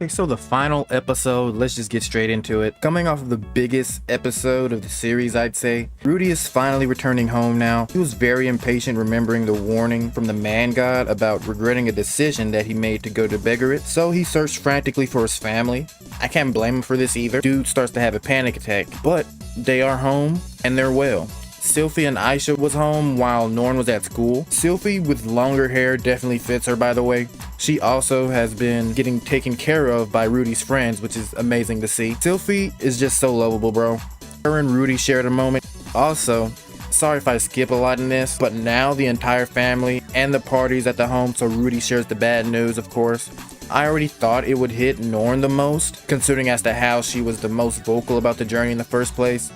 Okay, so the final episode, let's just get straight into it. Coming off of the biggest episode of the series, I'd say, Rudy is finally returning home now. He was very impatient remembering the warning from the man god about regretting a decision that he made to go to Begarit, so he searched frantically for his family. I can't blame him for this either. Dude starts to have a panic attack, but they are home and they're well. Sylphie and Aisha was home while Norn was at school. Sylphie with longer hair definitely fits her, by the way. She also has been getting taken care of by Rudy's friends, which is amazing to see. Sylphie is just so lovable, bro. Her and Rudy shared a moment. Also, sorry if I skip a lot in this, but now the entire family and the party's at the home, so Rudy shares the bad news, of course. I already thought it would hit Norn the most, considering as to how she was the most vocal about the journey in the first place.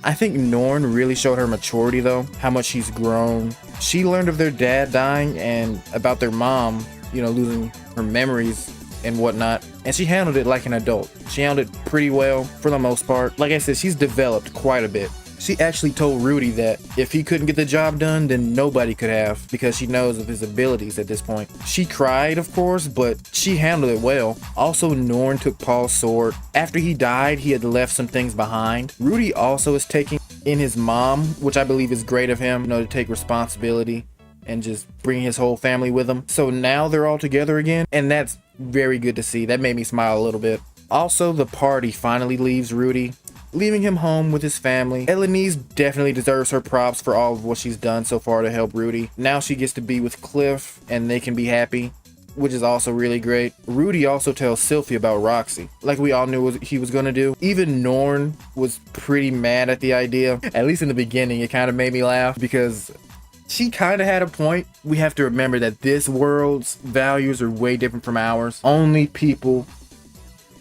I think Norn really showed her maturity though, how much she's grown. She learned of their dad dying and about their mom, losing her memories and whatnot, and she handled it like an adult. She handled it pretty well for the most part. Like I said, she's developed quite a bit. She actually told Rudy that if he couldn't get the job done, then nobody could have, because she knows of his abilities at this point. She cried, of course, but she handled it well. Also, Norn took Paul's sword. After he died, he had left some things behind. Rudy also is taking in his mom, which I believe is great of him, to take responsibility and just bring his whole family with him. So now they're all together again, and that's very good to see. That made me smile a little bit. Also, the party finally leaves Rudy, leaving him home with his family. Elenise definitely deserves her props for all of what she's done so far to help Rudy. Now she gets to be with Cliff and they can be happy, which is also really great. Rudy also tells Sylphie about Roxy, like we all knew what he was gonna do. Even Norn was pretty mad at the idea. At least in the beginning, it kind of made me laugh because she kind of had a point. We have to remember that this world's values are way different from ours. Only people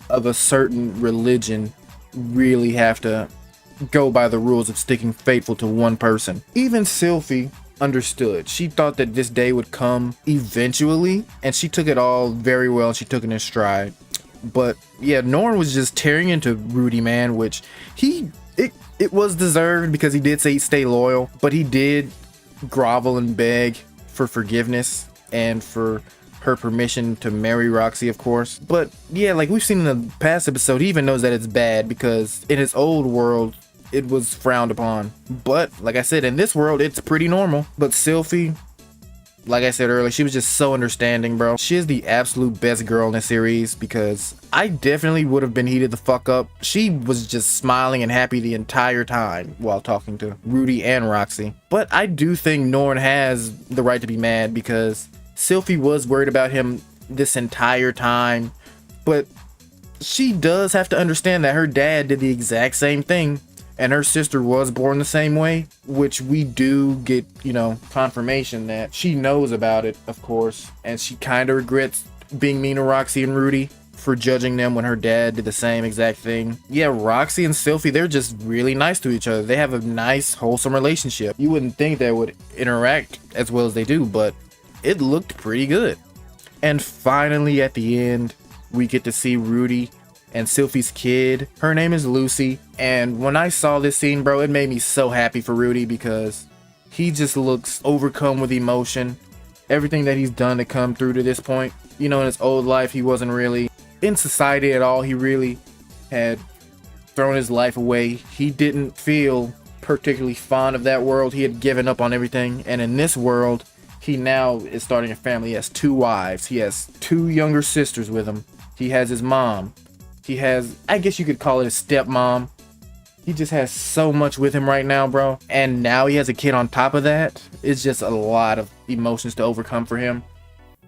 of a certain religion really have to go by the rules of sticking faithful to one person. Even Sylphie understood. She thought that this day would come eventually, and she took it all very well. She took it in stride. But yeah, Norn was just tearing into Rudy, man, which it was deserved because he did say he'd stay loyal, but he did grovel and beg for forgiveness and for her permission to marry Roxy, of course. But yeah, like we've seen in the past episode, he even knows that it's bad because in his old world it was frowned upon. But like I said, in this world it's pretty normal. But Sylphie, like I said earlier, she was just so understanding, bro. She is the absolute best girl in the series because I definitely would have been heated the fuck up. She was just smiling and happy the entire time while talking to Rudy and Roxy. But I do think Norn has the right to be mad because Sylphie was worried about him this entire time, but she does have to understand that her dad did the exact same thing and her sister was born the same way, which we do get, confirmation that she knows about it, of course, and she kind of regrets being mean to Roxy and Rudy for judging them when her dad did the same exact thing. Yeah, Roxy and Sylphie, they're just really nice to each other. They have a nice, wholesome relationship. You wouldn't think they would interact as well as they do, but it looked pretty good. And finally at the end, we get to see Rudy and Sylphie's kid. Her name is Lucy, and when I saw this scene, bro, it made me so happy for Rudy because he just looks overcome with emotion. Everything that he's done to come through to this point, in his old life he wasn't really in society at all. He really had thrown his life away. He didn't feel particularly fond of that world. He had given up on everything, and in this world he now is starting a family. He has 2 wives. He has 2 younger sisters with him. He has his mom. He has, I guess you could call it a stepmom. He just has so much with him right now, bro. And now he has a kid on top of that. It's just a lot of emotions to overcome for him.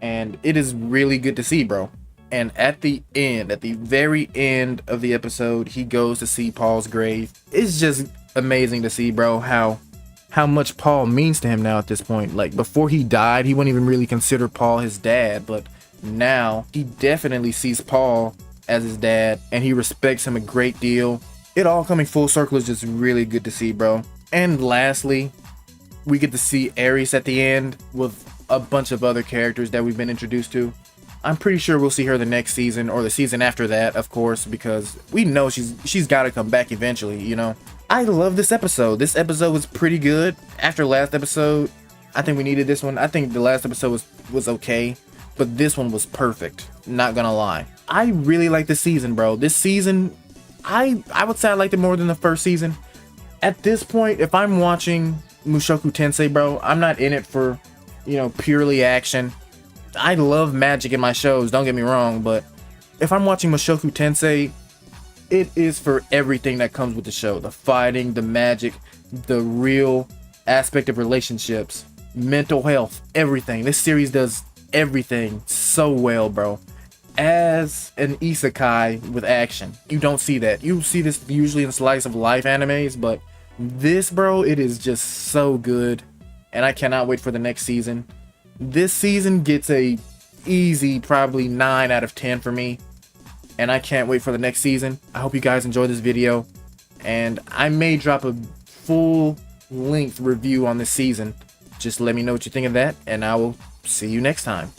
And it is really good to see, bro. And at the very end of the episode, he goes to see Paul's grave. It's just amazing to see, bro, how much Paul means to him now at this point. Like before he died, he wouldn't even really consider Paul his dad, but now he definitely sees Paul as his dad and he respects him a great deal. It all coming full circle is just really good to see, bro. And lastly, we get to see Ares at the end with a bunch of other characters that we've been introduced to. I'm pretty sure we'll see her the next season or the season after that, of course, because we know she's got to come back eventually, I love this episode. This episode was pretty good. After last episode, I think we needed this one. I think the last episode was okay, but this one was perfect. Not gonna lie. I really like this season, bro. This season, I would say I liked it more than the first season. At this point, if I'm watching Mushoku Tensei, bro, I'm not in it for, you know, purely action. I love magic in my shows, don't get me wrong, but if I'm watching Mushoku Tensei, it is for everything that comes with the show. The fighting, the magic, the real aspect of relationships, mental health, everything. This series does everything so well, bro. As an isekai with action, you don't see that. You see this usually in slice of life animes, but this, bro, it is just so good, and I cannot wait for the next season. This season gets a easy probably 9 out of 10 for me, and I can't wait for the next season. I hope you guys enjoy this video, and I may drop a full length review on this season. Just let me know what you think of that, and I will see you next time.